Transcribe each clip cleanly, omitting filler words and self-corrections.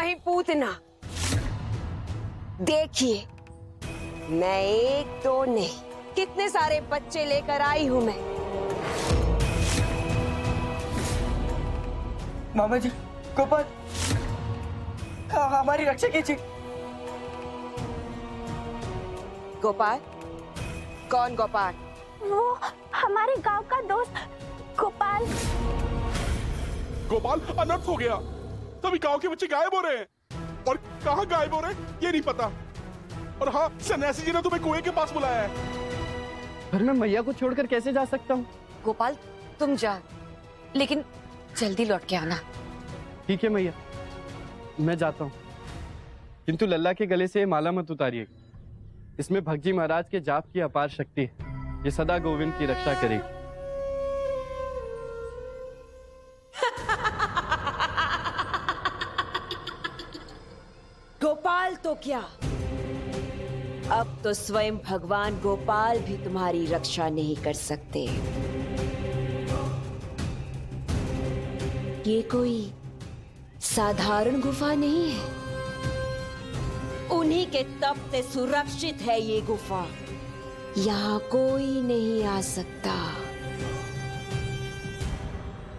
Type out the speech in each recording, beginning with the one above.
मही पूतना, देखिए मैं एक दो नहीं कितने सारे बच्चे लेकर आई हूं मैं। मामा जी, गोपाल हमारी रक्षा कीजिए। गोपाल? कौन गोपाल? वो हमारे गांव का दोस्त गोपाल। गोपाल अनर्थ हो गया। सभी गांव के बच्चे गायब हो रहे हैं और कहाँ गायब हो रहे हैं ये नहीं पता। और हाँ, सन्यासी जी ने तुम्हें कुएं के पास बुलाया है। पर मैं मैया को छोड़कर कैसे जा सकता हूँ? गोपाल तुम जा, लेकिन जल्दी लौट के आना। ठीक है मैया, मैं जाता हूँ, किंतु लल्ला के गले से ये माला मत उतारिए। इसमें भगजी महाराज के जाप की अपार शक्ति है, ये सदा गोविंद की रक्षा करेगी। गोपाल तो क्या, अब तो स्वयं भगवान गोपाल भी तुम्हारी रक्षा नहीं कर सकते। ये कोई साधारण गुफा नहीं है, उन्हीं के तप से सुरक्षित है ये गुफा। यहाँ कोई नहीं आ सकता,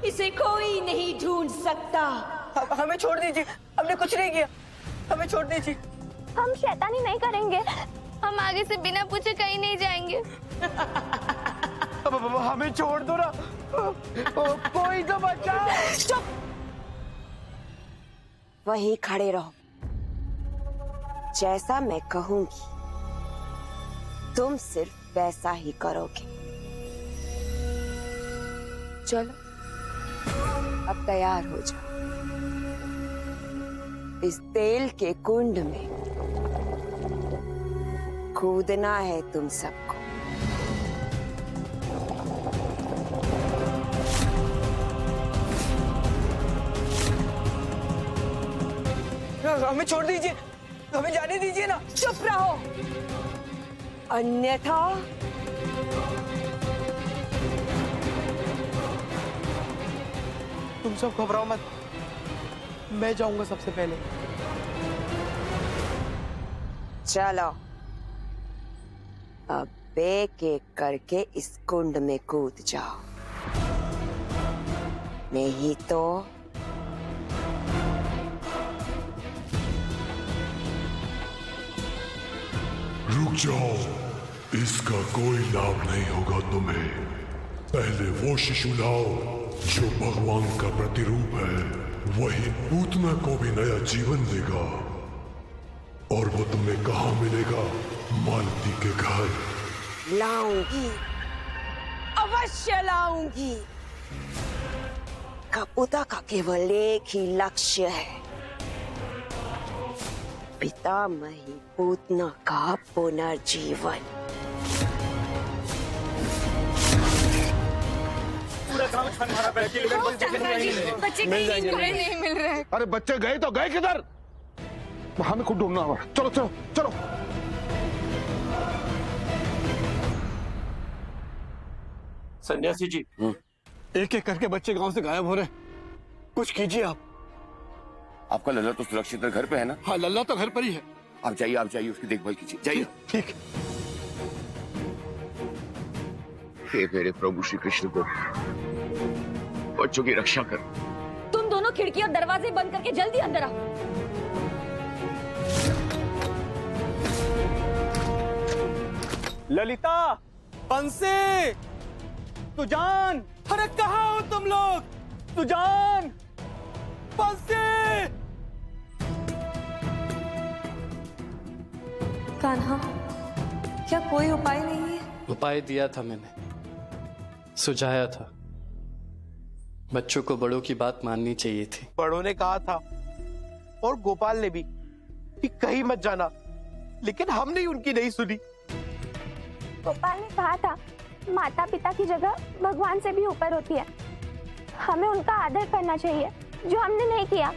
इसे कोई नहीं ढूंढ सकता। हमें छोड़ दीजिए, हमने कुछ नहीं किया, हमें छोड़ दीजिए। हम शैतानी नहीं करेंगे, हम आगे से बिना पूछे कहीं नहीं जाएंगे। अब हमें छोड़ दो ना, कोई तो बचाओ। चुप, वहीं खड़े रहो। जैसा मैं कहूंगी तुम सिर्फ वैसा ही करोगे। चलो अब तैयार हो जाओ, इस तेल के कुंड में कूदना है तुम सबको। हमें छोड़ दीजिए, हमें जाने दीजिए ना। चुप रहो, अन्यथा तुम सब घबराओ मत, मैं जाऊंगा सबसे पहले। चलो अब एक एक करके इस कुंड में कूद जाओ, नहीं तो रुक जाओ, इसका कोई लाभ नहीं होगा तुम्हें। पहले वो शिशु लाओ जो भगवान का प्रतिरूप है, वही पूतना को भी नया जीवन देगा। और वो तुम्हें कहाँ मिलेगा? मालती के घर। लाऊंगी, अवश्य लाऊंगी। कपूता का केवल एक ही लक्ष्य है, पितामही पूतना का पुनर्जीवन। बच्चे नहीं मिल रहे। अरे बच्चे गए तो गए किधर? हमें खुद ढूंढना होगा। चलो चलो चलो। सन्यासी जी, एक एक करके बच्चे गांव से गायब हो रहे, कुछ कीजिए आप। आपका लल्ला तो सुरक्षित घर पे है ना? हाँ, लल्ला तो घर पर ही है। आप जाइए उसकी देखभाल कीजिए, जाइए। ठीक। हे मेरे प्रभु श्री कृष्ण को बच्चों की रक्षा कर। तुम दोनों खिड़की और दरवाजे बंद करके जल्दी अंदर आओ। ललिता, बंसी, तुजान, अरे कहाँ हो तुम लोग? तुजान, बंसी। कान्हा, क्या कोई उपाय नहीं है? उपाय दिया था मैंने, सुझाया था। बच्चों को बड़ों की बात माननी चाहिए थी। बड़ों ने कहा था और गोपाल ने भी कि कहीं मत जाना, लेकिन हमने उनकी नहीं सुनी। गोपाल ने कहा था माता पिता की जगह भगवान से भी ऊपर होती है, हमें उनका आदर करना चाहिए, जो हमने नहीं किया।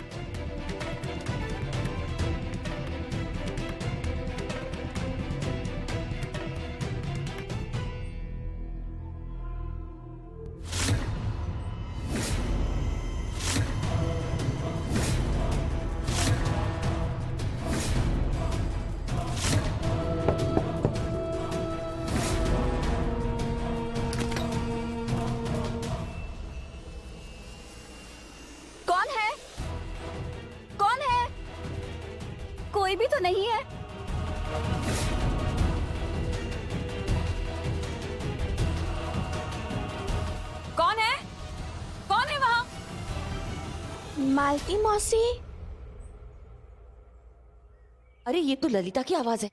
मालती मौसी। अरे ये तो ललिता की आवाज है।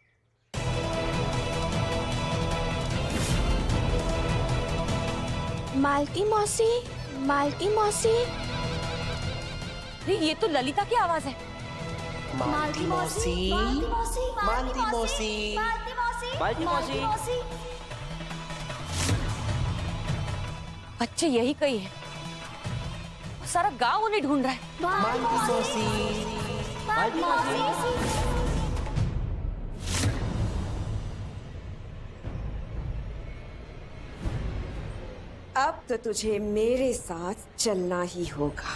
मालती मौसी, मालती मौसी। अरे ये तो ललिता की आवाज है। मालती मौसी, मालती मौसी, मालती मौसी। बच्चे यही कही है। सारा गांव उन्हें ढूंढ रहा है। मालती मौसी, मालती मौसी। अब तो तुझे मेरे साथ चलना ही होगा।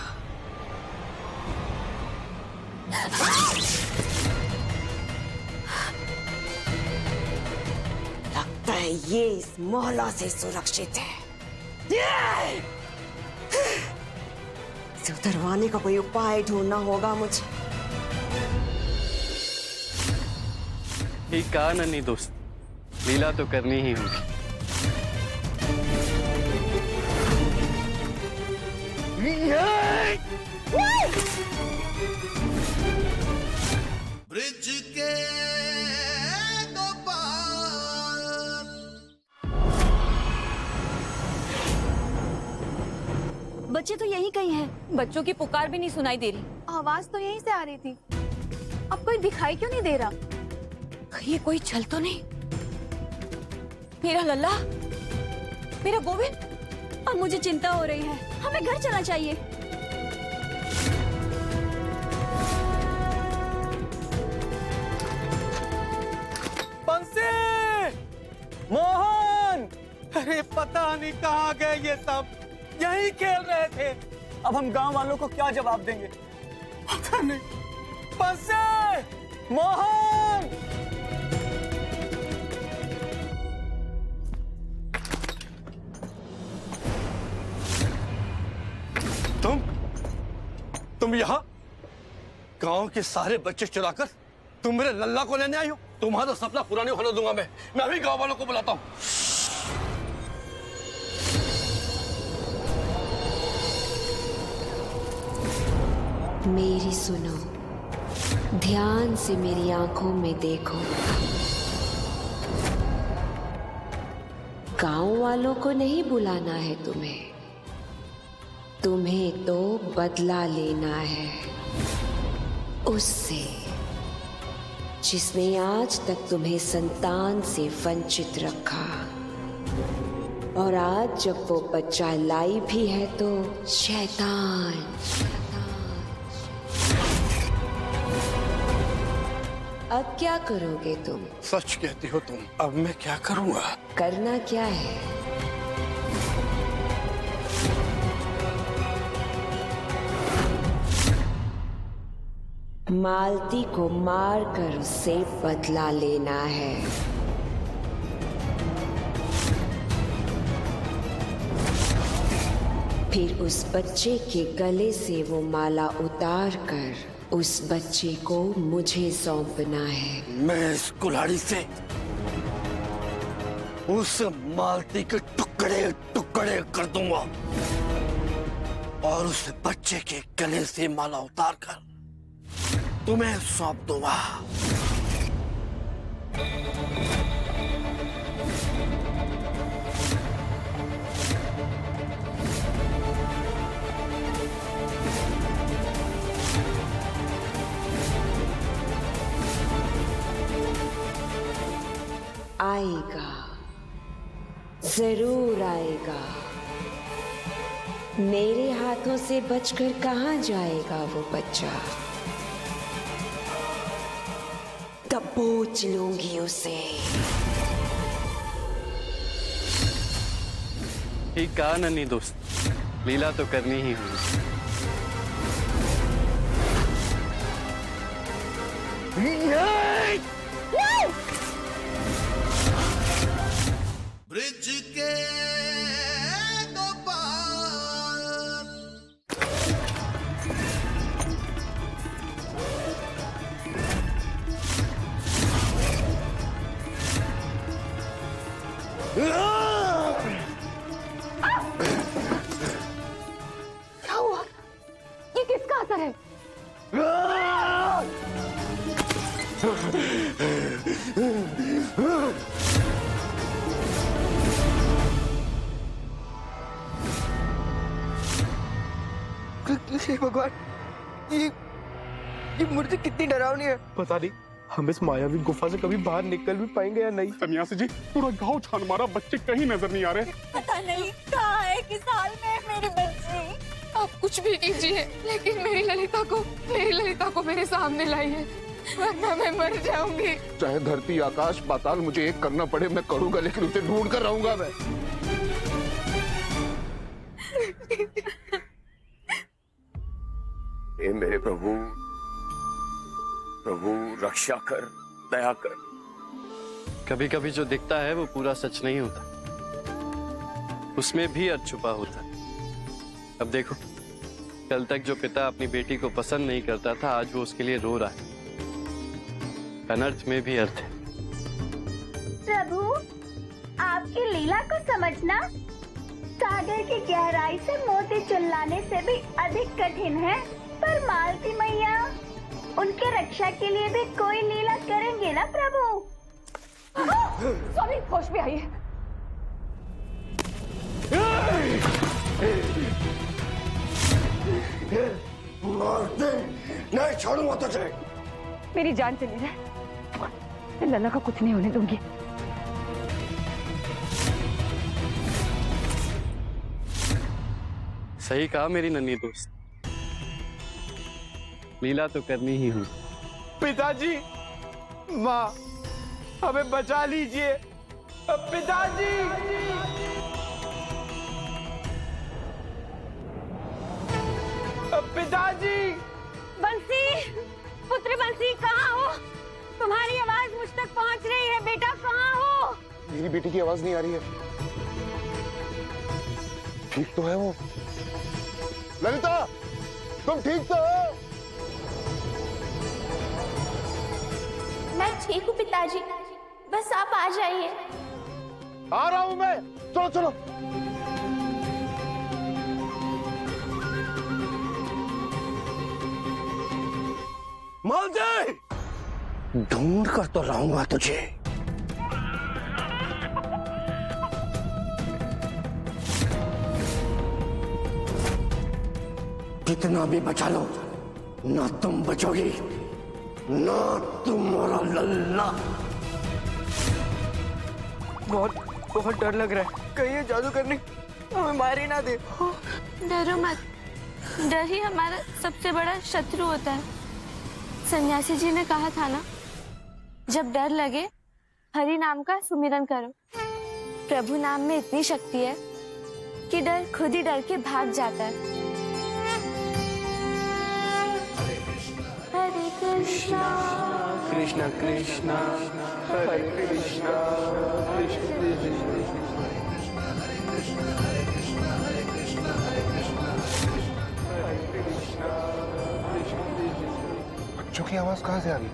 लगता है ये इस मोहल्ला से सुरक्षित है। इसे उतरवाने का कोई उपाय ढूंढना होगा मुझे। ठीक कहा नन्ही दोस्त, लीला तो करनी ही होगी। ब्रिज के दो पार। बच्चे तो यही कहीं हैं। बच्चों की पुकार भी नहीं सुनाई दे रही। आवाज तो यहीं से आ रही थी। अब कोई दिखाई क्यों नहीं दे रहा? ये कोई चल तो नहीं? मेरा लल्ला, मेरा गोविंद। अब मुझे चिंता हो रही है। हमें घर चलना चाहिए। बंसी, मोहन, अरे पता नहीं कहाँ गए ये सब। यहीं खेल रहे थे। अब हम गांव वालों को क्या जवाब देंगे? पता नहीं। बंसी, मोहन। तुम यहाँ गांव के सारे बच्चे चुराकर तुम मेरे लल्ला को लेने आई हो? तुम्हारा सपना पूरा नहीं होने दूंगा मैं अभी गांव वालों को बुलाता हूँ। मेरी सुनो, ध्यान से मेरी आंखों में देखो। गांव वालों को नहीं बुलाना है तुम्हें। तुम्हें तो बदला लेना है उससे जिसने आज तक तुम्हें संतान से वंचित रखा। और आज जब वो बच्चा लाई भी है तो शैतान। अब क्या करोगे तुम? सच कहती हो तुम। अब मैं क्या करूंगा? करना क्या है? मालती को मारकर उससे बदला लेना है। फिर उस बच्चे के गले से वो माला उतार कर उस बच्चे को मुझे सौंपना है। मैं इस कुल्हाड़ी से उस मालती के टुकड़े टुकड़े कर दूंगा और उस बच्चे के गले से माला उतार कर तुम्हें सौंप दूंगा। आएगा, जरूर आएगा। मेरे हाथों से बचकर कहाँ जाएगा वो बच्चा? दबोच लूंगी उसे। ठीक कहा नन्ही दोस्त, लीला तो करनी ही होगी। ब्रिज के दो पार। क्या हुआ? ये किसका असर है? हे भगवान, ये मूर्ति कितनी डरावनी है। पता नहीं हम इस मायावी गुफा से कभी बाहर निकल भी पाएंगे या नहीं। सन्यासी जी, पूरा गांव छान मारा, बच्चे कहीं नजर नहीं आ रहे। पता नहीं कहाँ है, किस हाल में है मेरी बच्ची। आप कुछ भी कीजिए, लेकिन मेरी ललिता को मेरे सामने लाइए, वरना मैं मर जाऊंगी। चाहे धरती आकाश पाताल मुझे एक करना पड़े, मैं करूंगा, लेकिन उसे ढूंढ कर रहूंगा मैं। हे मेरे प्रभु, रक्षा कर, दया कर। कभी कभी जो दिखता है वो पूरा सच नहीं होता, उसमें भी अर्थ छुपा होता है। अब देखो, कल तक जो पिता अपनी बेटी को पसंद नहीं करता था, आज वो उसके लिए रो रहा है। अनर्थ में भी अर्थ है। प्रभु, आपकी लीला को समझना सागर की गहराई से मोती चुलाने से भी अधिक कठिन है। पर मालती मैया उनके रक्षा के लिए भी कोई लीला करेंगे ना प्रभु। स्वामी, होश में आइए। नहीं छोड़ूंगा तुझे। मेरी जान चली जाए, मैं लल्ला का कुछ नहीं होने दूंगी। सही कहा मेरी नन्ही दोस्त, लीला तो करनी ही हुई। पिताजी, माँ, हमें बचा लीजिए। पिताजी, पिताजी। बंसी, पुत्र बंसी, कहाँ हो? तुम्हारी आवाज मुझ तक पहुँच रही है। बेटा कहाँ हो? मेरी बेटी की आवाज नहीं आ रही है। ठीक तो है वो। ललिता, तुम ठीक तो हो? मैं ठीक हूँ पिताजी, बस आप आ जाइए। आ रहा हूं मैं, चलो चलो। मालती, ढूंढ कर तो रहूंगा तुझे। कितना भी बचा लो, ना तुम बचोगी, ना तुम्हारा लल्ला। बहुत डर लग रहा है, कहीं ये जादू करने हमें मार ही ना दे। डरो मत, डर ही हमारा सबसे बड़ा शत्रु होता है। सन्यासी जी ने कहा था ना, जब डर लगे हरि नाम का सुमिरन करो। प्रभु नाम में इतनी शक्ति है कि डर खुद ही डर के भाग जाता है। हरे कृष्णा कृष्णा कृष्णा हरे कृष्णा कृष्ण बच्चों की आवाज कहाँ से आ रही?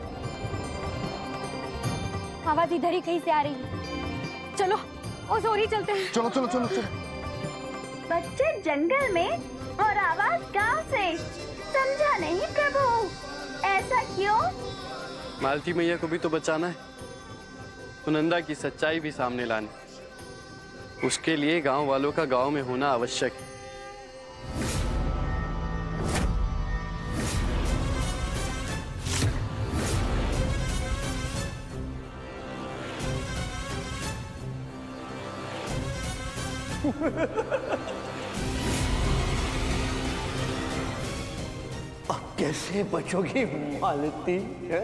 आवाज इधर ही कहीं से आ रही है। चलो उस ओर ही चलते हैं। चलो चलो चलो चलो। बच्चे जंगल में और आवाज गांव से, समझा नहीं प्रभु, ऐसा क्यों? मालती मैया को भी तो बचाना है, सुनंदा की सच्चाई भी सामने लानी, उसके लिए गांव वालों का गांव में होना आवश्यक है। अब कैसे बचोगी मालती है?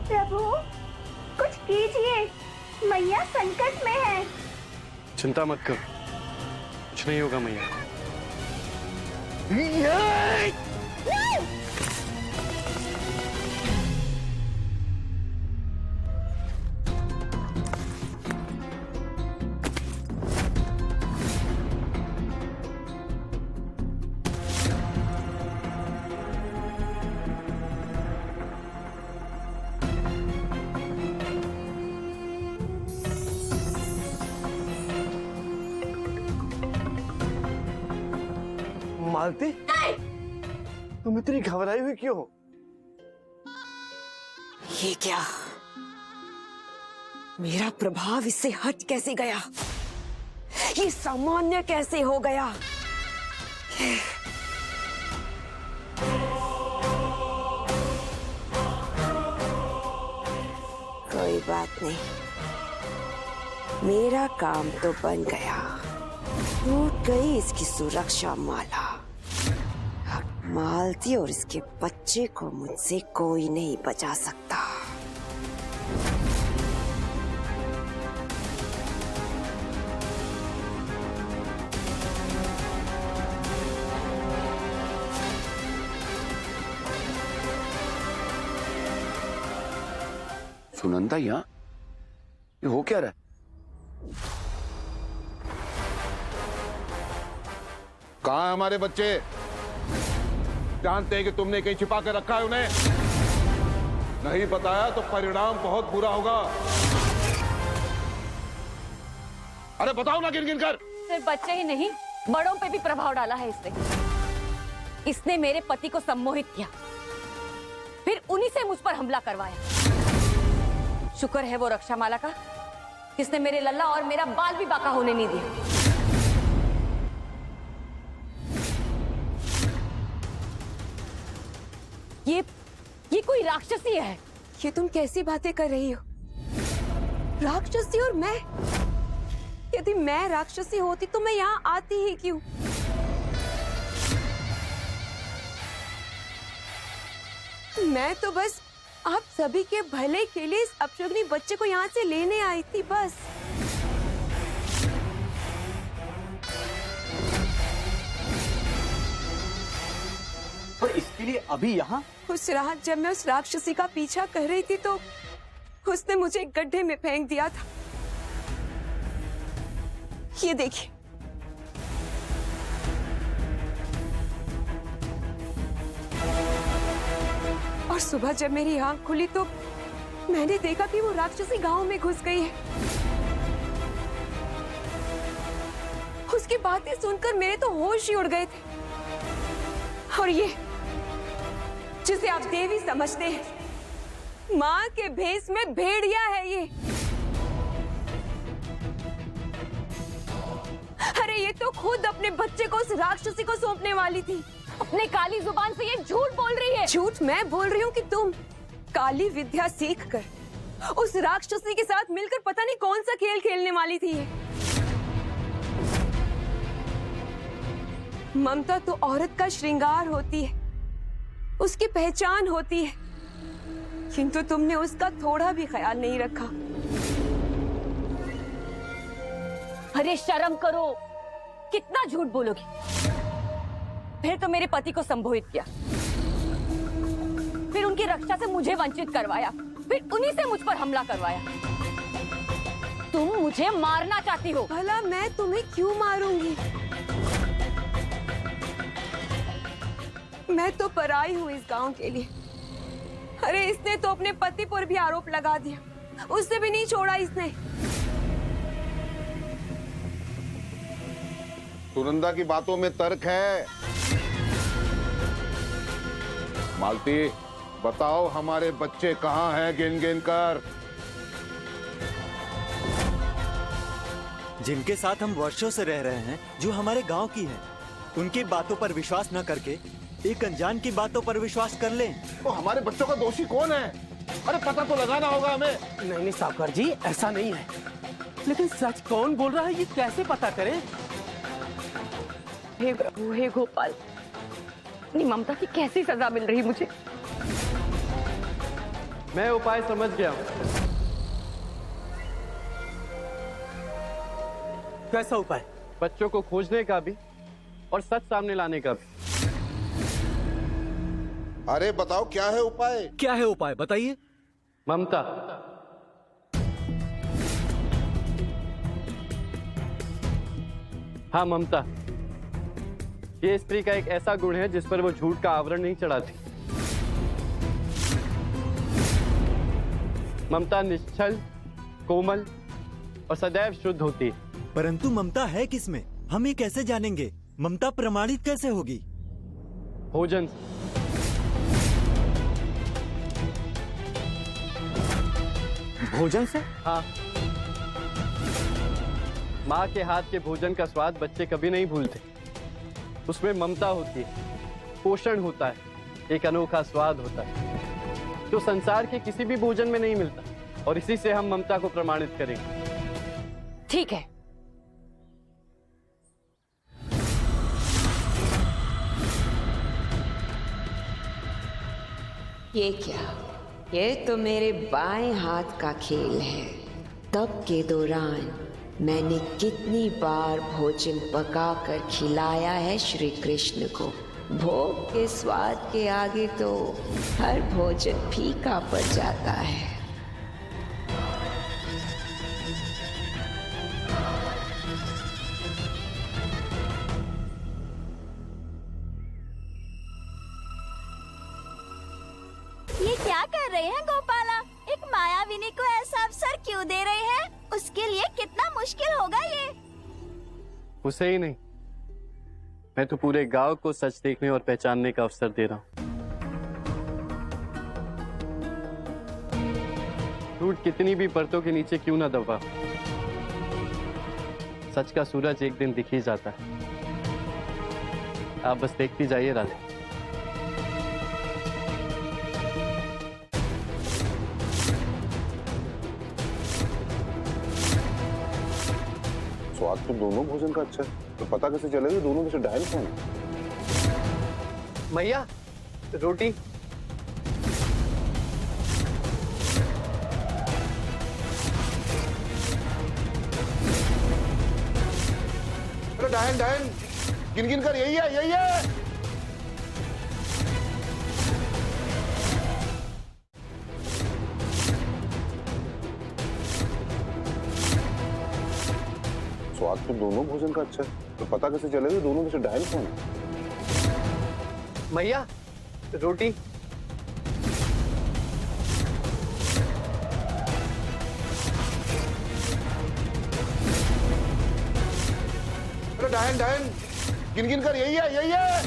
प्रभु कुछ कीजिए, मैया संकट में है। चिंता मत करो, कुछ नहीं होगा मैया। मालती, तुम इतनी घबराई हुई क्यों हो? ये क्या? मेरा प्रभाव इससे हट कैसे गया? ये सामान्य कैसे हो गया? कोई बात नहीं, मेरा काम तो बन गया। टूट गई इसकी सुरक्षा माला। अब मालती और इसके बच्चे को मुझसे कोई नहीं बचा सकता। सुनंदा यहाँ ये हो क्या रहा है? कहाँ है हमारे बच्चे? जानते हैं कि तुमने कहीं छिपा कर रखा है उन्हें। नहीं बताया तो परिणाम बहुत बुरा होगा। अरे बताओ ना गिन गिन कर। सिर्फ बच्चे ही नहीं, बड़ों पे भी प्रभाव डाला है इसने। इसने मेरे पति को सम्मोहित किया, फिर उन्हीं से मुझ पर हमला करवाया। शुक्र है वो रक्षामाला का, जिसने मेरे लल्ला और मेरा बाल भी बाका होने नहीं दिया। ये कोई राक्षसी है। ये तुम कैसी बातें कर रही हो? राक्षसी और मैं? यदि मैं राक्षसी होती तो मैं यहाँ आती ही क्यों? मैं तो बस आप सभी के भले के लिए इस अपशगुनी बच्चे को यहाँ से लेने आई थी, बस। पर इसके लिए अभी यहाँ? उस रात जब मैं उस राक्षसी का पीछा कर रही थी तो उसने मुझे एक गड्ढे में फेंक दिया था। ये देखिए। और सुबह जब मेरी आंख खुली तो मैंने देखा कि वो राक्षसी गांव में घुस गई है। उसकी बातें सुनकर मेरे तो होश ही उड़ गए थे। और ये जिसे आप देवी समझते हैं, माँ के भेष में भेड़िया है ये। अरे ये तो खुद अपने बच्चे को उस राक्षसी को सौंपने वाली थी। अपने काली जुबान से ये झूठ बोल रही है। झूठ मैं बोल रही हूँ कि तुम काली विद्या सीख कर उस राक्षसी के साथ मिलकर पता नहीं कौन सा खेल खेलने वाली थी ये। ममता तो औरत का श्रृंगार होती है, उसकी पहचान होती है, किंतु तुमने उसका थोड़ा भी ख्याल नहीं रखा। अरे शर्म करो, कितना झूठ बोलोगी। फिर तो मेरे पति को संबोधित किया, फिर उनकी रक्षा से मुझे वंचित करवाया, फिर उन्हीं से मुझ पर हमला करवाया। तुम मुझे मारना चाहती हो। भला मैं तुम्हें क्यों मारूंगी? मैं तो पराई हूँ इस गांव के लिए। अरे इसने तो अपने पति पर भी आरोप लगा दिया, उससे भी नहीं छोड़ा इसने। सुनंदा की बातों में तर्क है। मालती, बताओ हमारे बच्चे कहाँ हैं? गिन गिन कर। जिनके साथ हम वर्षों से रह रहे हैं, जो हमारे गांव की हैं, उनकी बातों पर विश्वास न करके एक अनजान की बातों पर विश्वास कर लें। तो हमारे बच्चों का दोषी कौन है? अरे पता तो लगाना होगा हमें। नहीं सावकार जी, ऐसा नहीं है। लेकिन सच कौन बोल रहा है ये कैसे पता करें? हे प्रभु, हे गोपाल, अपनी ममता की कैसी सजा मिल रही मुझे। मैं उपाय समझ गया हूं। कैसा उपाय? बच्चों को खोजने का भी और सच सामने लाने का भी। अरे बताओ क्या है उपाय? क्या है उपाय, बताइए। ममता। हाँ, ममता। ये स्त्री का एक ऐसा गुण है जिस पर वो झूठ का आवरण नहीं चढ़ाती। ममता निश्चल, कोमल और सदैव शुद्ध होती है। परंतु ममता है किसमें, हम ये कैसे जानेंगे? ममता प्रमाणित कैसे होगी? भोजन। भोजन से? हाँ। माँ के हाथ के भोजन का स्वाद बच्चे कभी नहीं भूलते। उसमें ममता होती है, पोषण होता है, एक अनोखा स्वाद होता है जो संसार के किसी भी भोजन में नहीं मिलता। और इसी से हम ममता को प्रमाणित करेंगे। ठीक है, ये क्या? ये तो मेरे बाएं हाथ का खेल है। तप के दौरान मैंने कितनी बार भोजन पकाकर खिलाया है श्री कृष्ण को। भोग के स्वाद के आगे तो हर भोजन फीका पड़ जाता है। ये क्या कर रहे हैं गोपाला? एक मायाविनी को ऐसा अवसर क्यों दे रहे हैं? उसके लिए कितना मुश्किल होगा ये। उसे ही नहीं, मैं तो पूरे गांव को सच देखने और पहचानने का अवसर दे रहा हूं। झूठ कितनी भी परतों के नीचे क्यों ना दबा, सच का सूरज एक दिन दिख ही जाता है। आप बस देखती जाइए राधे। स्वाद तो दोनों भोजन का अच्छा है, तो पता कैसे चलेगा दोनों में से डायन कौन है? मैया, रोटी। अरे डायन डायन, गिन गिन कर यही है, यही है। स्वाद तो दोनों भोजन का अच्छा है, तो पता कैसे चलेगा दोनों में से डायन कौन है? मैया, रोटी। अरे डायन डायन, गिन गिन कर यही है, यही है।